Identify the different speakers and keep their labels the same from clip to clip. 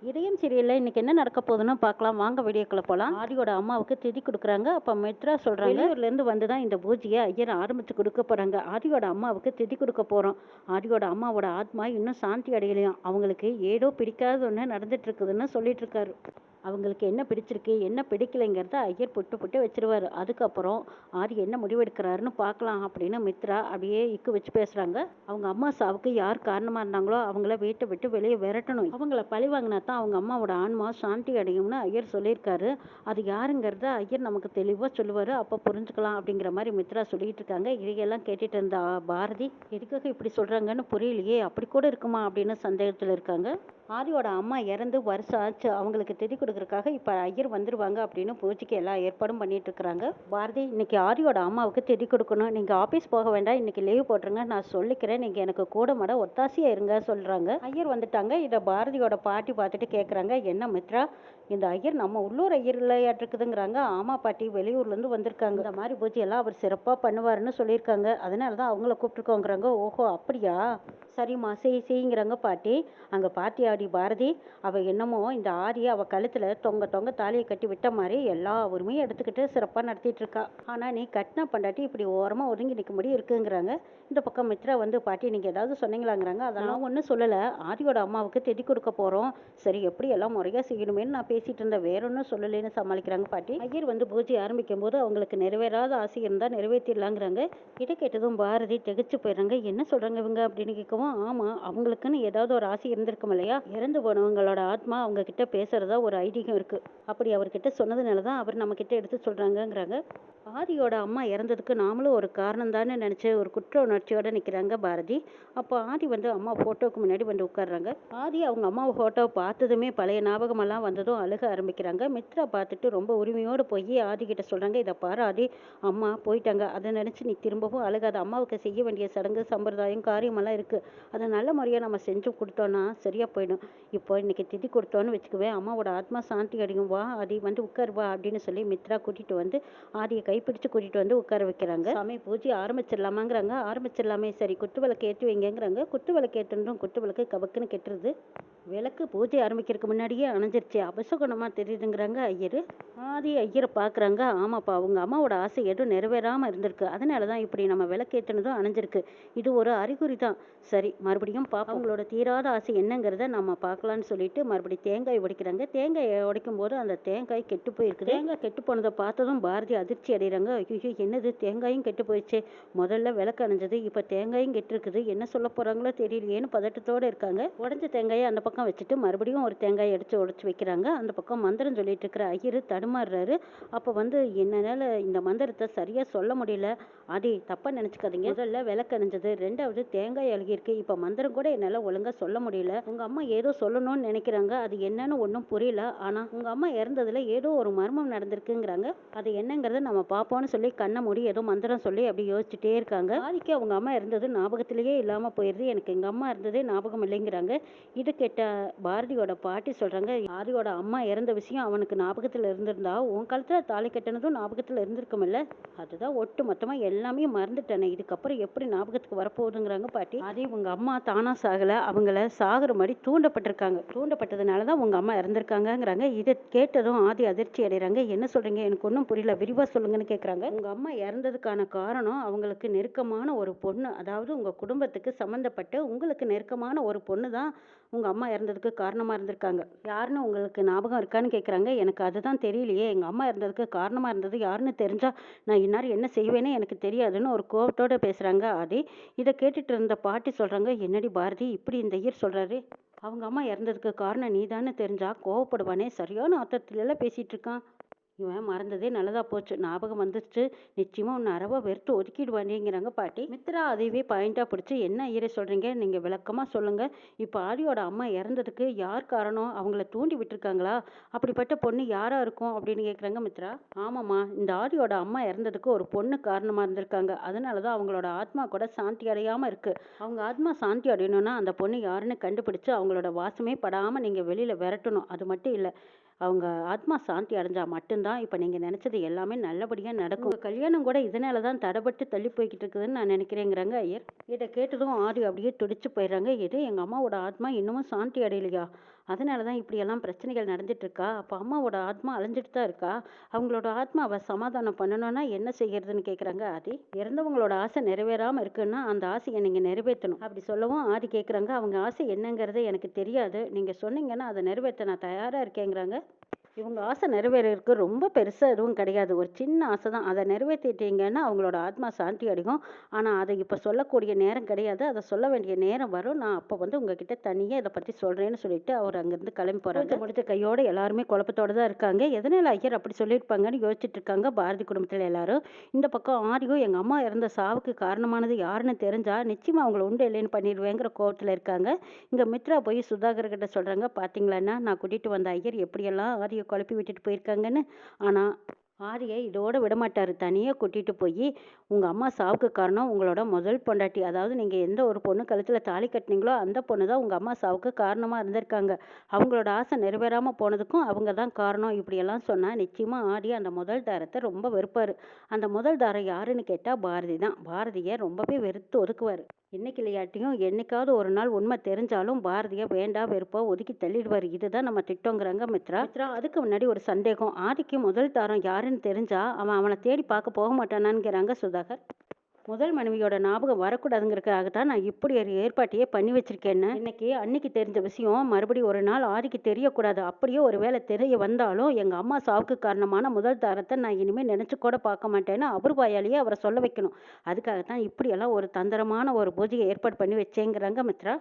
Speaker 1: இதயம் சீரியல்ல இன்னைக்கு என்ன நடக்க போகுதுன்னு பார்க்கலாம் வாங்க வீடியோக்குள்ள போகலாம். ஆதியோட அம்மாவுக்கு திதி கொடுக்குறாங்க. அப்போ மித்ரா சொல்றாங்க, வெளியூர்ல இருந்து வந்து தான் இந்த பூஜையை ஐயர் ஆரம்பிச்சு கொடுக்க போறாங்க. ஆதியோட அம்மாவுக்கு திதி கொடுக்க போறோம். ஆதியோட அம்மாவோட ஆத்மா இன்னும் சாந்தி அடையலையாம். அவங்களுக்கு ஏதோ பிடிக்காத ஒன்று நடந்துட்டு இருக்குதுன்னு சொல்லிட்டு இருக்காரு. அவங்களுக்கு என்ன பிடிச்சிருக்கு என்ன பிடிக்கலைங்கிறத ஐயர் புட்டு புட்டு வச்சிருவாரு. அதுக்கப்புறம் ஆதி என்ன முடிவெடுக்கிறாருன்னு பார்க்கலாம் அப்படின்னு மித்ரா அப்படியே இக்கு வச்சு பேசுறாங்க. அவங்க அம்மா சாவுக்கு யார் காரணமா இருந்தாங்களோ அவங்கள வீட்டை விட்டு வெளியே விரட்டணும். அவங்கள பழி வாங்கினா தான் அவங்க அம்மாவோட ஆன்மா சாந்தி அடையும்னு ஐயர் சொல்லியிருக்காரு. அது யாருங்கிறத ஐயர் நமக்கு தெளிவாக சொல்லுவார், அப்போ புரிஞ்சுக்கலாம் அப்படிங்கிற மாதிரி மித்ரா சொல்லிட்டு இருக்காங்க. இதையெல்லாம் கேட்டுட்டு இருந்த பாரதி எதுக்காக இப்படி சொல்றாங்கன்னு புரியலையே, அப்படி கூட இருக்குமா அப்படின்னு சந்தேகத்தில் இருக்காங்க. ஆதியோட அம்மா இறந்து வருஷம் ஆச்சு. அவங்களுக்கு திதி கொடுக்கறதுக்காக இப்போ ஐயர் வந்துருவாங்க அப்படின்னு பூஜைக்கு எல்லா ஏற்பாடும் பண்ணிட்டு இருக்கிறாங்க. பாரதி, இன்னைக்கு ஆதியோட அம்மாவுக்கு திதி கொடுக்கணும். நீங்கள் ஆஃபீஸ் போக வேண்டாம், இன்னைக்கு லீவ் போட்டுருங்க, நான் சொல்லிக்கிறேன், நீங்கள் எனக்கு கூட மாட ஒத்தாசியா இருங்க சொல்கிறாங்க. ஐயர் வந்துட்டாங்க. இதை பாரதியோட பாட்டி பார்த்துட்டு கேட்குறாங்க, என்ன மித்ரா, இந்த ஐயர் நம்ம உள்ளூர் ஐயர் இல்லையாட்டிருக்குதுங்கிறாங்க. ஆமா பாட்டி, வெளியூர்லேருந்து வந்திருக்காங்க. இந்த மாதிரி பூஜையெல்லாம் அவர் சிறப்பாக பண்ணுவாருன்னு சொல்லியிருக்காங்க. அதனால தான் அவங்கள கூப்பிட்டுருக்கோங்கிறாங்க. ஓஹோ அப்படியா, சரிம்மா செய்யுங்கிறாங்க பாட்டி. அங்கே பாட்டியாடி பாரதி, அவள் என்னமோ இந்த ஆதியை அவள் கழுத்தில் தொங்க தொங்க தாலியை கட்டி விட்ட மாதிரி எல்லா உரிமையும் எடுத்துக்கிட்டு சிறப்பாக நடத்திட்டு இருக்கா. ஆனால் நீ கட்டினா பண்டாட்டி இப்படி ஓரமாக ஒதுங்கி நிற்கும்படி இருக்குங்கிறாங்க. இந்த பக்கம் மித்ரா வந்து, பாட்டி நீங்கள் ஏதாவது சொன்னீங்களாங்கிறாங்க. அதெல்லாம் ஒன்றும் சொல்லலை, ஆதியோட அம்மாவுக்கு திதி கொடுக்க போகிறோம், சரி எப்படி எல்லாம் முறையாக செய்யணுமேனு நான் பேசிகிட்டு இருந்தேன், வேற ஒன்றும் சொல்லலைன்னு சமாளிக்கிறாங்க பாட்டி. ஐயர் வந்து பூஜை ஆரம்பிக்கும் போது அவங்களுக்கு நிறைவேறாத ஆசை இருந்தால் நிறைவேற்றிடலாங்கிறாங்க. இதை கேட்டதும் பாரதி திகைச்சு போயிடுறாங்க. என்ன சொல்கிறாங்க இவங்க அப்படின்னு கேட்கவும், ஆமாம் அவங்களுக்குன்னு ஏதாவது ஒரு ஆசை இருந்திருக்கும் இல்லையா, இறந்து போனவங்களோட ஆத்மா அவங்க கிட்ட பேசுகிறதா ஒரு ஐதீகம் இருக்குது. அப்படி அவர்கிட்ட சொன்னதுனால தான் அவர் நம்மக்கிட்ட எடுத்து சொல்கிறாங்கங்கிறாங்க. ஆதியோட அம்மா இறந்ததுக்கு நாமளும் ஒரு காரணம் தானே நினச்சி ஒரு குற்ற உணர்ச்சியோடு நிற்கிறாங்க பாரதி. அப்போ ஆதி வந்து அம்மா ஃபோட்டோவுக்கு முன்னாடி வந்து உட்காடுறாங்க. ஆதி அவங்க அம்மா ஃபோட்டோவை பார்த்ததுமே பழைய ஞாபகமெல்லாம் வந்ததும் அழுக ஆரம்பிக்கிறாங்க. மித்ரா பார்த்துட்டு ரொம்ப உரிமையோடு போய் ஆதி கிட்ட சொல்கிறாங்க, இதை பாரு ஆதி, அம்மா போயிட்டாங்க, அதை நினச்சி நீ திரும்பவும் அழுகாத. அம்மாவுக்கு செய்ய வேண்டிய சடங்கு சம்பிரதாயம் காரியமெல்லாம் இருக்குது, அதை நல்ல முறையாக நம்ம செஞ்சு கொடுத்தோன்னா சரியாக போயிடும். இப்போ இன்னைக்கு திதி கொடுத்தோன்னு வச்சுக்குவேன், அம்மாவோட ஆத்மா சாந்தி அடையும், வா ஆதி வந்து உட்காருவா அப்படின்னு சொல்லி மித்ரா கூட்டிகிட்டு வந்து ஆதியை கைப்பிடிச்சு கூட்டிகிட்டு வந்து உட்கார வைக்கிறாங்க. சாமி பூஜை ஆரம்பிச்சிடலாமாங்கிறாங்க. ஆரம்பிச்சிடலாமே, சரி குத்து விளக்கு ஏற்றி வைங்கிறாங்க. குத்து விளக்கு ஏற்றணும், குத்து விளக்கு கபக்குன்னு கெட்டுருது. விளக்கு பூஜை ஆரம்பிக்கிறதுக்கு முன்னாடியே அணைஞ்சிருச்சு, அபசகுணமாக தெரியுதுங்கிறாங்க ஐயர். ஆதி ஐயரை பார்க்குறாங்க. ஆமாப்பா, அவங்க அம்மாவோட ஆசை எதுவும் நிறைவேறாமல் இருந்திருக்கு, அதனால தான் இப்படி நம்ம விளக்கேற்றினதும் அணைஞ்சிருக்கு. இது ஒரு அறிகுறி தான். சரி மறுபடியும் பார்ப்போம், அவங்களோட தீராத ஆசை என்னங்கிறத நம்ம பார்க்கலான்னு சொல்லிட்டு மறுபடியும் தேங்காய் உடைக்கிறாங்க. தேங்காயை உடைக்கும் போது அந்த தேங்காய் கெட்டு போயிருக்குது. தேங்காய் கெட்டு போனதை பார்த்ததும் பாரதி அதிர்ச்சி அடைகிறாங்க. ஐயோ என்னது, தேங்காயும் கெட்டு போயிடுச்சு, முதல்ல விளக்கு அணைஞ்சது, இப்போ தேங்காயும் கெட்டுருக்குது, என்ன சொல்ல போகிறாங்களோ தெரியலையேன்னு பதட்டத்தோடு இருக்காங்க. உடஞ்ச தேங்காயை அந்த பக்கம் வச்சுட்டு மறுபடியும் ஒரு தேங்காயை உடைச்சு வைக்கிறாங்க. அந்த பக்கம் மந்திரம் சொல்லிட்டு இருக்கிற ஐயர் தடுமாறுறாரு. அப்போ வந்து என்னால் இந்த மந்திரத்தை சரியாக சொல்ல முடியல, ஆதி தப்பாக நினச்சிக்காதீங்க, முதல்ல விளக்கு அணைஞ்சது, ரெண்டாவது தேங்காய் அழுகியிருக்கு, இப்போ மந்திரம் கூட என்னால் ஒழுங்காக சொல்ல முடியல. உங்கள் அம்மா ஏதோ சொல்லணும்னு நினைக்கிறாங்க, அது என்னன்னு ஒன்றும் புரியல, ஆனால் உங்கள் அம்மா இறந்ததில் ஏதோ ஒரு மர்மம் நடந்திருக்குங்கிறாங்க, அது என்னங்கிறத நம்ம பார்ப்போம்னு சொல்லி கண்ணை மூடி ஏதோ மந்திரம் சொல்லி அப்படி யோசிச்சுட்டே இருக்காங்க. ஆதிக்கு அவங்க அம்மா இருந்தது ஞாபகத்திலேயே இல்லாமல் போயிடுது, எனக்கு எங்கள் அம்மா இருந்ததே ஞாபகம் இல்லைங்கிறாங்க. இது கேட்ட பாரதியோட பாட்டி சொல்கிறாங்க, ஆதியோட அம்மா இறந்த விஷயம் அவனுக்கு ஞாபகத்தில் இருந்திருந்தா உன் காலத்தில் தாலி கட்டினதும் ஞாபகத்தில் இருந்திருக்குமில்ல, அதுதான் ஒட்டு மொத்தமாக எல்லாமே மறந்துட்டேனே, இதுக்கப்புறம் எப்படி ஞாபகத்துக்கு வரப்போகுதுங்கிறாங்க பாட்டி. அதே உங்கள் அம்மா தானாக சாகலை, அவங்கள சாகுற மாதிரி தூண்டப்பட்டிருக்காங்க, தூண்டப்பட்டதுனால தான் உங்கள் அம்மா இறந்துருக்காங்கங்கிறாங்க. இதை கேட்டதும் ஆதி அதிர்ச்சி அடைகிறாங்க. என்ன சொல்கிறீங்க, எனக்கு ஒன்றும் புரியல, விரிவாக சொல்லுங்கன்னு கேட்குறாங்க. உங்கள் அம்மா இறந்ததுக்கான காரணம் அவங்களுக்கு நெருக்கமான ஒரு பொண்ணு, அதாவது உங்கள் குடும்பத்துக்கு சம்மந்தப்பட்டு உங்களுக்கு நெருக்கமான ஒரு பொண்ணு தான் உங்கள் அம்மா இறந்ததுக்கு காரணமாக இருந்திருக்காங்க. யாருன்னு உங்களுக்கு ஞாபகம் இருக்கான்னு கேட்குறாங்க. எனக்கு அதுதான் தெரியலையே, எங்கள் அம்மா இறந்ததுக்கு காரணமாக இருந்தது யாருன்னு தெரிஞ்சால் நான் இந்நேரம் என்ன செய்வேனே எனக்கு தெரியாதுன்னு ஒரு கோபத்தோடு பேசுகிறாங்க ஆதி. இதை கேட்டுட்டு இருந்த பாட்டி சொல்கிறாங்க, என்னடி பாரதி இப்படி இந்த ஐயர் சொல்கிறாரு, அவங்க அம்மா இறந்ததுக்கு காரணம் நீதான்னு தெரிஞ்சா கோவப்படுவானே, சரியான ஆத்தத்திலெல்லாம் பேசிகிட்டு இருக்கான், இவன் மறந்ததே நல்லதா போச்சு, ஞாபகம் வந்துச்சு, நிச்சயமா உன்னை அறவா வெறுத்து ஒதுக்கிடுவானேங்கிறாங்க பாட்டி. மித்ரா அதையவே பாயிண்டாக பிடிச்சி, என்ன ஐயரை சொல்கிறீங்க, நீங்கள் விளக்கமாக சொல்லுங்கள், இப்போ ஆதியோட அம்மா இறந்ததுக்கு யார் காரணம், அவங்கள தூண்டி விட்டுருக்காங்களா, அப்படிப்பட்ட பொண்ணு யாராக இருக்கும் அப்படின்னு கேட்குறாங்க மித்ரா. ஆமாம்மா, இந்த ஆதியோட அம்மா இறந்ததுக்கு ஒரு பொண்ணு காரணமாக இருந்திருக்காங்க, அதனால தான் அவங்களோட ஆத்மா கூட சாந்தி அடையாமல் இருக்குது. அவங்க ஆத்மா சாந்தி அடையணும்னா அந்த பொண்ணு யாருன்னு கண்டுபிடிச்சு அவங்களோட வாசமே படாமல் நீங்கள் வெளியில் விரட்டணும். அது மட்டும் இல்லை, அவங்க ஆத்மா சாந்தி அடைஞ்சா மட்டும்தான் இப்போ நீங்கள் நினச்சது எல்லாமே நல்லபடியாக நடக்கும். உங்கள் கல்யாணம் கூட இதனால தான் தடைப்பட்டு தள்ளி போய்கிட்டு இருக்குதுன்னு நான் நினைக்கிறேங்கிறாங்க ஐயர். இதை கேட்டதும் ஆதி அப்படியே துடிச்சு போயிடுறாங்க. எது, எங்கள் அம்மாவோட ஆத்மா இன்னமும் சாந்தி அடையலையா, அதனால தான் இப்படியெல்லாம் பிரச்சனைகள் நடந்துட்டு இருக்கா. அப்போ அம்மாவோட ஆத்மா அலைஞ்சிட்டு தான் இருக்கா. அவங்களோட ஆத்மாவை சமாதானம் பண்ணணும்னா என்ன செய்யறதுன்னு கேட்குறாங்க ஆதி. இறந்தவங்களோட ஆசை நிறைவேறாமல் இருக்குன்னா அந்த ஆசையை நீங்கள் நிறைவேற்றணும் அப்படி சொல்லவும் ஆதி கேட்குறாங்க, அவங்க ஆசை என்னங்கிறது எனக்கு தெரியாது, நீங்கள் சொன்னீங்கன்னா அதை நிறைவேற்ற நான் தயாராக இருக்கேங்கிறாங்க. இவங்க ஆசை நிறைவேறதுக்கு ரொம்ப பெருசாக எதுவும் கிடையாது. ஒரு சின்ன ஆசை தான். அதை நிறைவேற்றிட்டீங்கன்னா அவங்களோட ஆத்மா சாந்தி அடையும். ஆனால் அதை இப்போ சொல்லக்கூடிய நேரம் கிடையாது. அதை சொல்ல வேண்டிய நேரம் வரும். நான் அப்போ வந்து உங்ககிட்ட தனியாக இதை பற்றி சொல்கிறேன்னு சொல்லிட்டு அவர் அங்கேருந்து கிளம்பி போகிறாங்க. முடிச்ச கையோட எல்லாருமே குழப்பத்தோடு தான் இருக்காங்க. எதனால் ஐயர் அப்படி சொல்லியிருப்பாங்கன்னு யோசிச்சுட்டு இருக்காங்க பாரதி குடும்பத்தில் எல்லாரும். இந்த பக்கம் ஆரியும் எங்கள் அம்மா இறந்த சாவுக்கு காரணமானது யாருன்னு தெரிஞ்சா நிச்சயமாக அவங்கள உண்டு இல்லைன்னு பண்ணிடுவேங்கிற கோவத்தில் இருக்காங்க. இங்கே மித்ரா போய் சுதாகர் கிட்ட சொல்கிறாங்க, பார்த்தீங்களாண்ணா நான் கூட்டிகிட்டு வந்த ஐயர் எப்படியெல்லாம் ஆரியை குழப்பி விட்டுட்டு போயிருக்காங்கன்னு. ஆனால் ஆரியை இதோட விடமாட்டார். தனியாக கூட்டிகிட்டு போய் உங்கள் அம்மா சாவுக்கு காரணம் உங்களோட முதல் பொண்டாட்டி, அதாவது நீங்கள் எந்த ஒரு பொண்ணு கழுத்தில் தாலி கட்டினீங்களோ அந்த பொண்ணு தான் உங்கள் அம்மா சாவுக்கு காரணமாக இருந்திருக்காங்க. அவங்களோட ஆசை நிறைவேறாமல் போனதுக்கும் அவங்க தான் காரணம். இப்படியெல்லாம் சொன்னால் நிச்சயமாக ஆரி அந்த முதல் தாரத்தை ரொம்ப வெறுப்பார். அந்த முதல் தாரம் யாருன்னு கேட்டால் பாரதி தான். பாரதியை ரொம்பவே வெறுத்து ஒதுக்குவார். இன்னைக்கு இல்லையாட்டியும் என்னைக்காவது ஒரு நாள் உண்மை தெரிஞ்சாலும் பாரதியை வேண்டா வெறுப்பா ஒதுக்கி தள்ளிடுவார். இதுதான் நம்ம திட்டங்கிறாங்க மித்ரா. அதுக்கு முன்னாடி ஒரு சந்தேகம், ஆதிக்கு முதல் தாரம் யாருன்னு தெரிஞ்சா அவன் அவனை தேடி பார்க்க போக மாட்டானான்ங்கிறாங்க சுதாகர். முதல் மனைவியோட ஞாபகம் வரக்கூடாதுங்கிறதுக்காக தான் நான் இப்படி ஒரு ஏற்பாட்டையே பண்ணி வச்சிருக்கேன்னு. இன்னைக்கு அன்னைக்கு தெரிஞ்ச விஷயம் மறுபடியும் ஒரு நாள் ஆதிக்கு தெரியக்கூடாது. அப்படியே ஒரு வேளை தெரிய வந்தாலும் எங்கள் அம்மா சாவுக்கு காரணமான முதல் தாரத்தை நான் இனிமேல் நினச்சி கூட பார்க்க மாட்டேன்னு அவர் வாயாலேயே அவரை சொல்ல வைக்கணும். அதுக்காகத்தான் இப்படியெல்லாம் ஒரு தந்திரமான ஒரு பூஜையை ஏற்பாடு பண்ணி வச்சேங்கிறாங்க மித்ரா.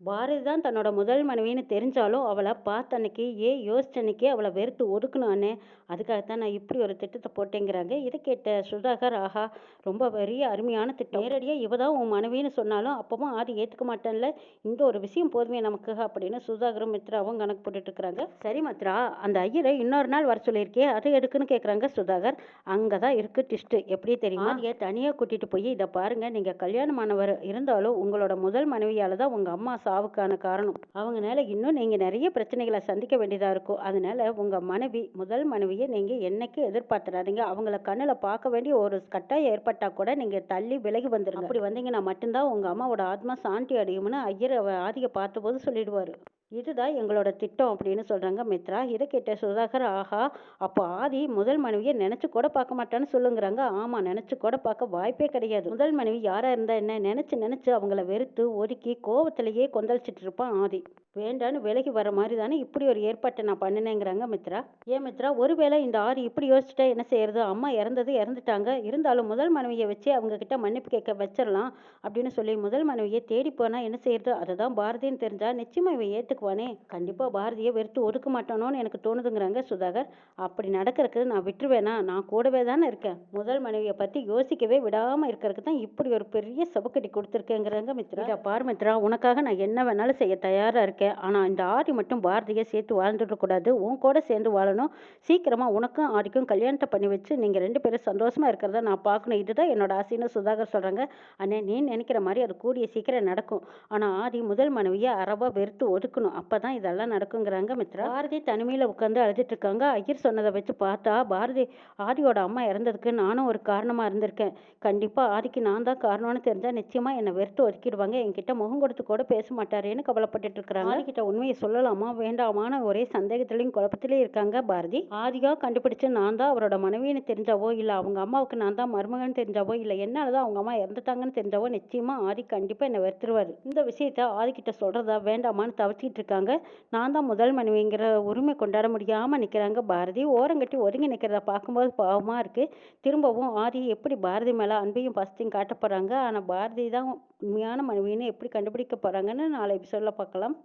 Speaker 1: பாரதி தான் தன்னோட முதல் மனைவின்னு தெரிஞ்சாலும் அவளை பார்த்த அன்னைக்கு யோசிச்ச அன்னைக்கே அவளை வெறுத்து ஒதுக்கணும்னே. அதுக்காகத்தான் நான் இப்படி ஒரு திட்டத்தை போட்டேங்கிறாங்க. இதை கேட்ட சுதாகர், ஆஹா ரொம்ப பெரிய அருமையான திட்டம். நேரடியாக இவ தான் உன் மனைவின்னு சொன்னாலும் அப்பவும் ஆதி ஏற்றுக்க மாட்டேன்ல, இந்த ஒரு விஷயம் போதுமே நமக்கு அப்படின்னு சுதாகரும் மித்ராவும் கணக்கு போட்டுட்டு இருக்கிறாங்க. சரி மித்ரா, அந்த ஐயரை இன்னொரு நாள் வர சொல்லியிருக்கே அது எதுக்குன்னு கேட்குறாங்க சுதாகர். அங்கே தான் இருக்கு டிஸ்ட்டு. எப்படி தெரியுமா, ஆதியை தனியாக கூட்டிகிட்டு போய் இதை பாருங்க, நீங்கள் கல்யாணமானவர் இருந்தாலும் உங்களோட முதல் மனைவியால் தான் உங்கள் அம்மா சாவுக்கான காரணம். அவங்கனால இன்னும் நீங்கள் நிறைய பிரச்சனைகளை சந்திக்க வேண்டியதாக இருக்கும். அதனால உங்கள் மனைவி முதல் மனைவியை நீங்கள் என்னைக்கும் எதிர்பார்த்துறாதீங்க. அவங்கள கண்ணில் பார்க்க வேண்டிய ஒரு கட்டாயம் ஏற்பட்டால் கூட நீங்கள் தள்ளி விலகி வந்துடுங்க. அப்படி வந்தீங்கன்னா மட்டும்தான் உங்கள் அம்மாவோட ஆத்மா சாந்தி அடையும்னு ஐயர் ஆதியை பார்த்தபோது சொல்லிடுவார். இதுதான் எங்களோட திட்டம் அப்படின்னு சொல்கிறாங்க மித்ரா. இதை கேட்ட சுதாகர், ஆஹா அப்போ ஆதி முதல் மனைவியை நினச்சி கூட பார்க்க மாட்டான்னு சொல்லுங்கிறாங்க. ஆமாம், நினச்சி கூட பார்க்க வாய்ப்பே கிடையாது. முதல் மனைவி யாராக இருந்தால் என்ன, நினச்சி அவங்கள வெறுத்து ஒதுக்கி கோவத்திலேயே கொந்தளிச்சிட்டு இருப்பான் ஆதி. வேண்டான்னு விலகி வர மாதிரி தானே இப்படி ஒரு ஏற்பாட்டை நான் பண்ணினேங்கிறாங்க மித்ரா. ஏன் மித்ரா, ஒருவேளை இந்த ஆதி இப்படி யோசிச்சுட்டா என்ன செய்யறது, அம்மா இறந்துட்டாங்க, இருந்தாலும் முதல் மனைவியை வச்சு அவங்க கிட்ட மன்னிப்பு கேட்க வச்சிடலாம் அப்படின்னு சொல்லி முதல் மனைவியை தேடி போனால் என்ன செய்யறது, அதை தான் பாரதின்னு தெரிஞ்சா நிச்சயமாக இவன் ஏற்றுக்குவானே, கண்டிப்பாக பாரதியை வெறுத்து ஒதுக்க மாட்டானோன்னு எனக்கு தோணுதுங்கிறாங்க சுதாகர். அப்படி நடக்கிறதுக்கு நான் விட்டுருவேனா, நான் கூடவே தானே இருக்கேன். முதல் மனைவியை பற்றி யோசிக்கவே விடாமல் இருக்கிறதுக்கு தான் இப்படி ஒரு பெரிய சபக்கட்டி கொடுத்துருக்கேங்கிறாங்க மித்ரா. பார் மித்ரா, உனக்காக நான் என்ன வேணாலும் செய்ய தயாராக இருக்கேன். ஆனால் இந்த ஆதி மட்டும் பாரதியை சேர்த்து வாழ்ந்துடக்கூடாது, உன் கூட சேர்ந்து வாழணும். சீக்கிரமாக உனக்கும் ஆதிக்கும் கல்யாணத்தை பண்ணி வச்சு நீங்கள் ரெண்டு பேரும் சந்தோஷமாக இருக்கிறத நான் பார்க்கணும். இதுதான் என்னோட ஆசைன்னு சுதாகர் சொல்கிறாங்க. அண்ணே, நீ நினைக்கிற மாதிரி அது கூடிய சீக்கிரம் நடக்கும். ஆனால் ஆதி முதல் மனைவியை அறவா வெறுத்து ஒதுக்கணும், அப்போ தான் இதெல்லாம் நடக்குங்கிறாங்க மித்ரா. பாரதி தனிமையில் உட்காந்து அழுதுட்டு இருக்காங்க. ஐயர் சொன்னதை வச்சு பார்த்தா பாரதி ஆதியோட அம்மா இறந்ததுக்கு நானும் ஒரு காரணமாக இருந்திருக்கேன். கண்டிப்பாக ஆதிக்கு நான் தான் காரணம்னு தெரிஞ்சால் நிச்சயமாக என்னை வெறுத்து ஒதுக்கிடுவாங்க, என்கிட்ட முகம் கொடுத்து கூட பேச மாட்டாரேன்னு கவலைப்பட்டுட்டு இருக்கிறாங்க. ஆதிக்கிட்ட உண்மையை சொல்லலாமா வேண்டாமான்னு ஒரே சந்தேகத்திலையும் குழப்பத்திலையும் இருக்காங்க பாரதி. ஆதியாக கண்டுபிடிச்சு நான் தான் அவரோட மனைவின்னு தெரிஞ்சாவோ, இல்லை அவங்க அம்மாவுக்கு நான் தான் மருமகன்னு தெரிஞ்சாவோ, இல்லை என்னால் தான் அவங்க அம்மா இறந்துட்டாங்கன்னு தெரிஞ்சாவோ நிச்சயமாக ஆதி கண்டிப்பாக என்னை வெறுத்துருவார். இந்த விஷயத்த ஆதிக்கிட்ட சொல்கிறதா வேண்டாமான்னு தவிச்சிட்டு இருக்காங்க. நான் தான் முதல் மனைவிங்கிற உரிமை கொண்டாட முடியாமல் நிற்கிறாங்க பாரதி. ஓரங்கட்டி ஒதுங்கி நிற்கிறத பார்க்கும்போது பாவமாக இருக்குது. திரும்பவும் ஆதி எப்படி பாரதி மேலே அன்பையும் பாசத்தையும் காட்ட போகிறாங்க, ஆனால் பாரதி தான் உண்மையான மனைவின்னு எப்படி கண்டுபிடிக்க போகிறாங்கன்னு நாளை எபிசோடில் பார்க்கலாம்.